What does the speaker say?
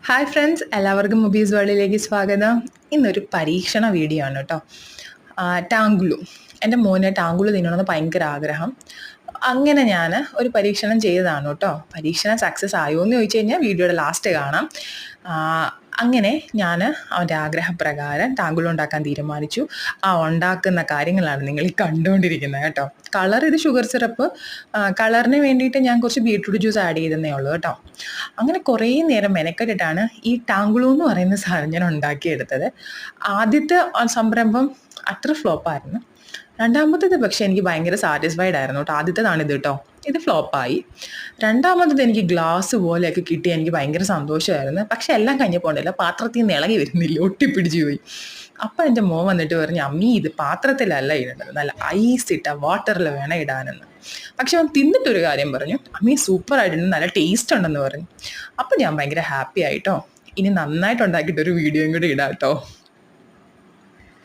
Hi friends, എല്ലാവർക്കും മുബീസ് വേൾഡിലേക്ക് സ്വാഗതം. ഇന്നൊരു പരീക്ഷണ വീഡിയോ ആണ് കേട്ടോ. ടാങ്കുളു, എൻ്റെ മോനെ ടാങ്കുളു തിന്നണമെന്ന് ഭയങ്കര ആഗ്രഹം. അങ്ങനെ ഞാൻ ഒരു പരീക്ഷണം ചെയ്തതാണ് കേട്ടോ. പരീക്ഷണം സക്സസ് ആയോ എന്ന് ചോദിച്ചു കഴിഞ്ഞാൽ വീഡിയോയുടെ ലാസ്റ്റ് കാണാം. അങ്ങനെ ഞാൻ അവൻ്റെ ആഗ്രഹപ്രകാരം ടാങ്കുളു ഉണ്ടാക്കാൻ തീരുമാനിച്ചു. ഉണ്ടാക്കുന്ന കാര്യങ്ങളാണ് നിങ്ങൾ ഈ കണ്ടുകൊണ്ടിരിക്കുന്നത് കേട്ടോ. ഇത് ഷുഗർ സിറപ്പ്. കളറിന് വേണ്ടിയിട്ട് ഞാൻ കുറച്ച് ബീട്രൂട്ട് ജ്യൂസ് ആഡ് ചെയ്തതേ ഉള്ളൂ കേട്ടോ. അങ്ങനെ കുറേ നേരം മെനക്കെട്ടിട്ടാണ് ഈ ടാങ്കുളു എന്ന് പറയുന്ന സാധനം ഞാൻ ഉണ്ടാക്കിയെടുത്തത്. ആദ്യത്തെ സംരംഭം അത്ര ഫ്ലോപ്പായിരുന്നു. രണ്ടാമത്തേത് പക്ഷേ എനിക്ക് ഭയങ്കര സാറ്റിസ്ഫൈഡ് ആയിരുന്നു കേട്ടോ. ആദ്യത്തേതാണിത് കേട്ടോ. ഇത് ഫ്ലോപ്പായി. രണ്ടാമത്തത് എനിക്ക് ഗ്ലാസ് പോലെയൊക്കെ കിട്ടി, എനിക്ക് ഭയങ്കര സന്തോഷമായിരുന്നു. പക്ഷെ എല്ലാം കഴിഞ്ഞപ്പോൾ ഉണ്ടല്ലോ, പാത്രത്തിൽ നിന്ന് ഇളകി വരുന്നില്ല, ഒട്ടിപ്പിടിച്ചു പോയി. അപ്പം എൻ്റെ മോൻ വന്നിട്ട് പറഞ്ഞു, അമ്മി ഇത് പാത്രത്തിലല്ല ഇടേണ്ടത്, നല്ല ഐസ് ഇട്ട വാട്ടറിൽ വേണം ഇടാനെന്ന്. പക്ഷെ അവൻ തിന്നിട്ടൊരു കാര്യം പറഞ്ഞു, അമ്മി സൂപ്പറായിട്ടുണ്ട്, നല്ല ടേസ്റ്റ് ഉണ്ടെന്ന് പറഞ്ഞു. അപ്പം ഞാൻ ഭയങ്കര ഹാപ്പി ആയിട്ടോ. ഇനി നന്നായിട്ട് ഉണ്ടാക്കിയിട്ടൊരു വീഡിയോയും കൂടി ഇടാം കേട്ടോ.